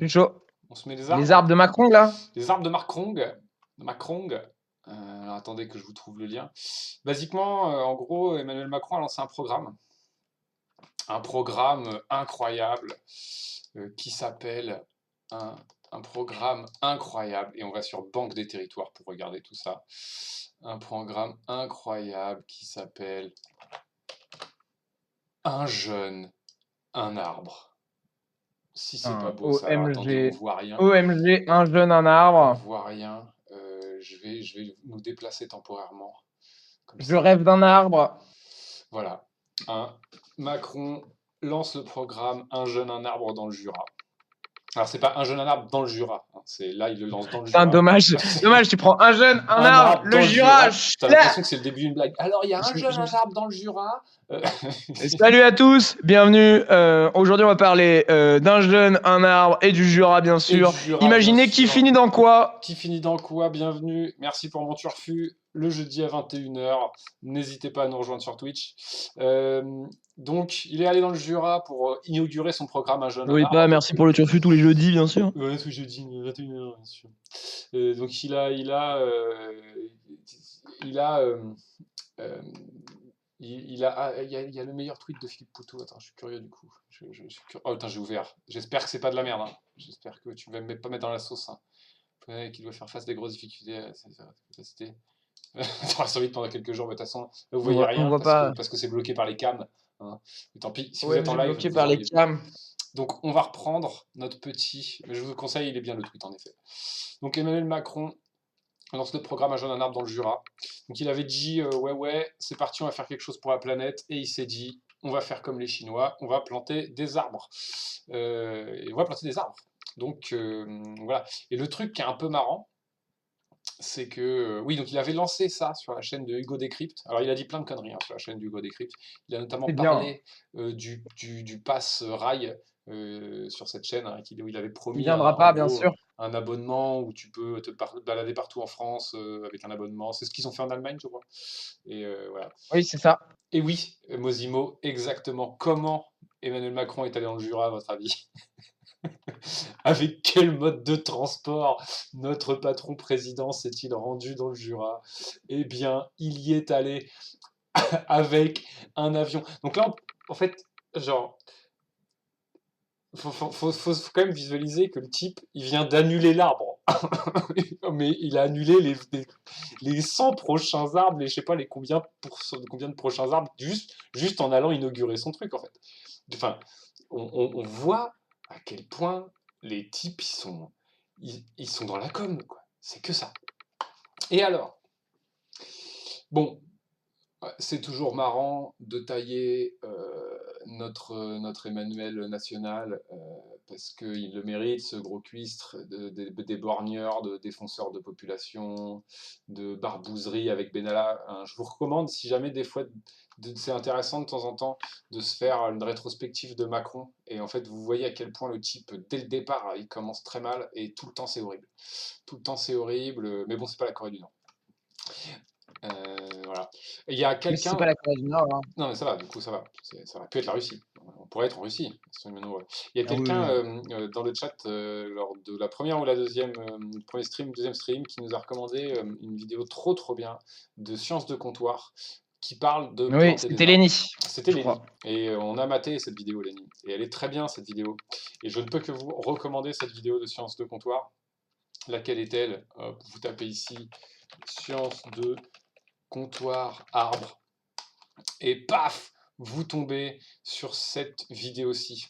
suis chaud. On se met les Les arbres. arbres de Macron, là? Les arbres de Macron. Alors, attendez que je vous trouve le lien. Basiquement, en gros, Emmanuel Macron a lancé un programme. Un programme incroyable qui s'appelle un programme incroyable. Et on va sur Banque des Territoires pour regarder tout ça. Un programme incroyable qui s'appelle Un jeune, un arbre. Si c'est pas beau ça, alors attendez, on OMG. voit rien. OMG, un jeune, un On arbre. voit rien. Je vais nous déplacer temporairement. Comme Je ça. rêve d'un arbre. Voilà. Macron lance le programme Un jeune, un arbre dans le Jura. Alors, c'est pas Un jeune, un arbre dans le Jura. Hein. Là, il le lance dans le Putain, Jura. dommage. Dommage, tu prends un jeune, un arbre, le dans le Jura. T'as l'impression que c'est le début d'une blague. Alors, il y a un jeune, Je- un arbre dans le Jura. Salut à tous, bienvenue. Aujourd'hui, on va parler d'un jeune, un arbre et du Jura, bien sûr. Imaginez qui finit dans quoi? Qui finit dans quoi? Bienvenue. Merci pour mon turfu. Le jeudi à 21h. N'hésitez pas à nous rejoindre sur Twitch. Donc, il est allé dans le Jura pour inaugurer son programme Un jeune, un Oui, arbre. pas, merci pour le turfu tous les jeudis, bien sûr. Ouais, tous les jeudis, 21h, bien sûr. Donc, il a il y a le meilleur tweet de Philippe Poutou. Attends, je suis curieux du coup. Oh putain, j'ai ouvert. J'espère que c'est pas de la merde. Hein. J'espère que tu vas pas mettre dans la sauce. Hein. Qui doit faire face à des grosses difficultés à sa capacité. Ça va vite pendant quelques jours, mais de toute façon, vous voyez rien parce que c'est bloqué par les cams. Hein. Mais tant pis, si vous êtes en live. Bloqué par les cams. Donc, on va reprendre notre petit. Mais je vous conseille, il est bien le tweet en effet. Donc, Emmanuel Macron lance le programme Un jeune, un arbre dans le Jura. Donc, il avait dit ouais, c'est parti, on va faire quelque chose pour la planète. Et il s'est dit on va faire comme les Chinois, on va planter des arbres. Donc, voilà. Et le truc qui est un peu marrant, c'est que, oui, donc il avait lancé ça sur la chaîne de Hugo Décrypte. Alors, il a dit plein de conneries hein, sur la chaîne d'Hugo Décrypte. Il a notamment parlé du pass rail sur cette chaîne, hein, où il avait promis bien sûr. un abonnement où tu peux te balader partout en France avec un abonnement. C'est ce qu'ils ont fait en Allemagne, je crois. Et voilà. Oui, c'est ça. Et oui, Mosimo, exactement. Comment Emmanuel Macron est allé dans le Jura, à votre avis? Avec quel mode de transport notre patron président s'est-il rendu dans le Jura? Eh bien, il y est allé avec un avion. Donc là, en fait, genre, faut quand même visualiser que le type, il vient d'annuler l'arbre. Mais il a annulé les 100 prochains arbres, je sais pas combien de prochains arbres, juste en allant inaugurer son truc, en fait. Enfin, on voit à quel point les types, ils sont dans la com, quoi. C'est que ça. Et alors, bon, c'est toujours marrant de tailler notre Emmanuel national parce qu'il le mérite, ce gros cuistre des borgneurs, de défenseurs de population, de barbouzerie avec Benalla. Hein. Je vous recommande, si jamais des fois c'est intéressant de temps en temps de se faire une rétrospective de Macron. Et en fait, vous voyez à quel point le type, dès le départ, il commence très mal et tout le temps c'est horrible. Tout le temps c'est horrible, mais bon, c'est pas la Corée du Nord. Voilà. Il y a quelqu'un. C'est pas la Corée du Nord. Hein. Non, mais ça va, du coup, ça va. Ça aurait pu être la Russie. On pourrait être en Russie. Il y a quelqu'un dans le chat, lors de la première ou la deuxième stream, qui nous a recommandé une vidéo trop bien de Sciences de comptoir qui parle de Oui, planter c'était des arbres. Lenny. C'était Lenny. Et on a maté cette vidéo, Lenny. Et elle est très bien, cette vidéo. Et je ne peux que vous recommander cette vidéo de Sciences de comptoir. Laquelle est-elle? Vous tapez ici Sciences de comptoir arbre. Et paf, vous tombez sur cette vidéo-ci,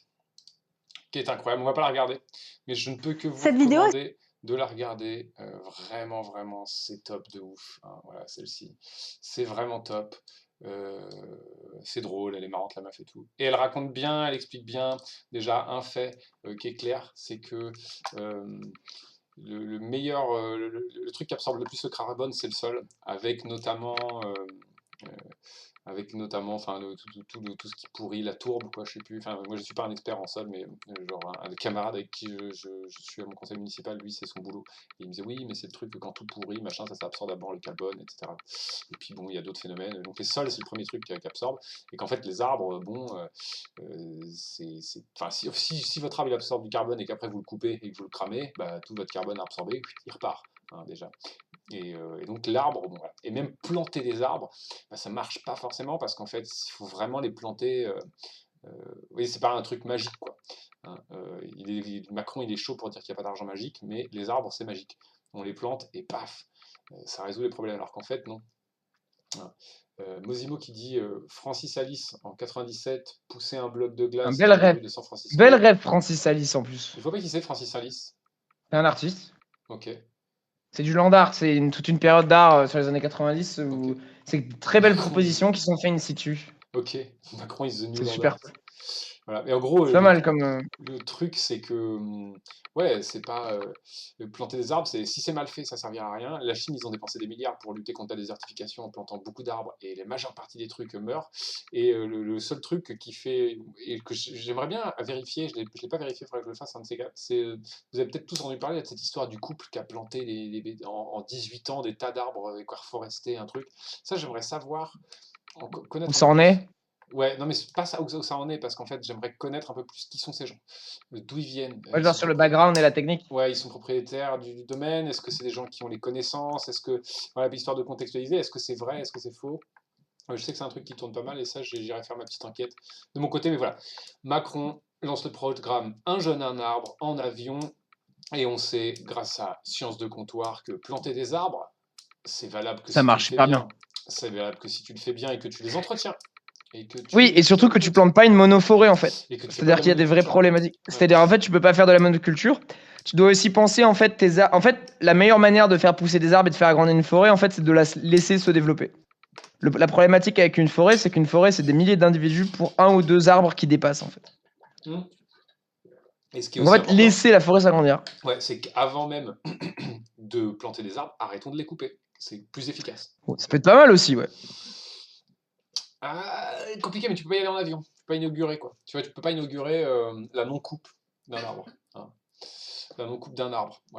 qui est incroyable. On va pas la regarder, mais je ne peux que vous recommander de la regarder. Vraiment, c'est top de ouf. Hein, voilà, celle-ci, c'est vraiment top. C'est drôle, elle est marrante, la meuf et tout. Et elle raconte bien, elle explique bien. Déjà, un fait qui est clair, c'est que le meilleur, le truc qui absorbe le plus le carbone, c'est le sol, avec notamment enfin tout ce qui pourrit, la tourbe, quoi, je sais plus. Enfin, moi je suis pas un expert en sol, mais genre un des camarades avec qui je suis à mon conseil municipal, lui, c'est son boulot. Et il me disait, oui, mais c'est le truc que quand tout pourrit, machin, ça absorbe d'abord le carbone, etc. Et puis bon, il y a d'autres phénomènes. Donc les sols, c'est le premier truc qui absorbe. Et qu'en fait, les arbres, bon, enfin, si votre arbre il absorbe du carbone et qu'après vous le coupez et que vous le cramez, bah, tout votre carbone absorbé, il repart. Hein, déjà. Et donc l'arbre, bon, voilà. Et même planter des arbres, bah, ça marche pas forcément parce qu'en fait, il faut vraiment les planter. Oui, c'est pas un truc magique, quoi. Hein, Macron, il est chaud pour dire qu'il n'y a pas d'argent magique, mais les arbres, c'est magique. On les plante et paf, ça résout les problèmes. Alors qu'en fait, non. Hein. Mosimo qui dit Francis Alice en 97 poussait un bloc de Un glace bel dans les rêve. rues de San Bel Francisco. rêve, Francis Alice en plus. Je vois pas qui c'est Francis Alice. C'est un artiste. Ok, C'est du land art, c'est toute une période d'art sur les années 90 où ok. c'est de très belles Macron is propositions qui sont faites in situ. Ok, Macron is the new C'est land super art. cool. Voilà. Et en gros, C'est pas mal comme. le truc, c'est que, ouais, c'est pas planter des arbres, si c'est mal fait, ça servira à rien. La Chine, ils ont dépensé des milliards pour lutter contre la désertification en plantant beaucoup d'arbres, et la majeure partie des trucs meurent. Et le seul truc qui fait, et que j'aimerais bien vérifier, je l'ai pas vérifié, il faudrait que je le fasse un de ces gars, c'est, vous avez peut-être tous entendu parler de cette histoire du couple qui a planté en 18 ans des tas d'arbres équaforestés, un truc. Ça, j'aimerais savoir, Où connaître un ça peu en plus. est? Ouais, non, mais c'est pas ça où ça en est, parce qu'en fait, j'aimerais connaître un peu plus qui sont ces gens, d'où ils viennent. Ouais, genre sur le background et la technique. Ouais, ils sont propriétaires du domaine. Est-ce que c'est des gens qui ont les connaissances? Est-ce que, voilà, histoire de contextualiser, est-ce que c'est vrai? Est-ce que c'est faux? Je sais que c'est un truc qui tourne pas mal et ça, j'irai faire ma petite enquête de mon côté. Mais voilà, Macron lance le programme Un jeune, un arbre en avion. Et on sait, grâce à Science de Comptoir, que planter des arbres, c'est valable que Ça si tu le marche fais super bien. bien. C'est valable que si tu le fais bien et que tu les entretiens. Et que Oui, et tu surtout que tu plantes pas une monoforêt en fait. et que tu fais pas de C'est-à-dire la qu'il y a des vraies monoculture. problématiques. Ouais. C'est-à-dire en fait, tu peux pas faire de la monoculture. Tu dois aussi penser en fait En fait, la meilleure manière de faire pousser des arbres et de faire agrandir une forêt, en fait, c'est de la laisser se développer. La problématique avec une forêt, c'est qu'une forêt, c'est des milliers d'individus pour un ou deux arbres qui dépassent en fait. Et ce qui est Donc en aussi fait, important, laisser la forêt s'agrandir. ouais, c'est qu'avant même de planter des arbres, arrêtons de les couper. C'est plus efficace. Bon, ça peut être pas mal aussi, ouais. Compliqué, mais tu peux pas y aller en avion. Tu peux pas inaugurer, quoi. Tu vois, tu peux pas inaugurer la non-coupe d'un arbre. Hein. La non-coupe d'un arbre. Voilà.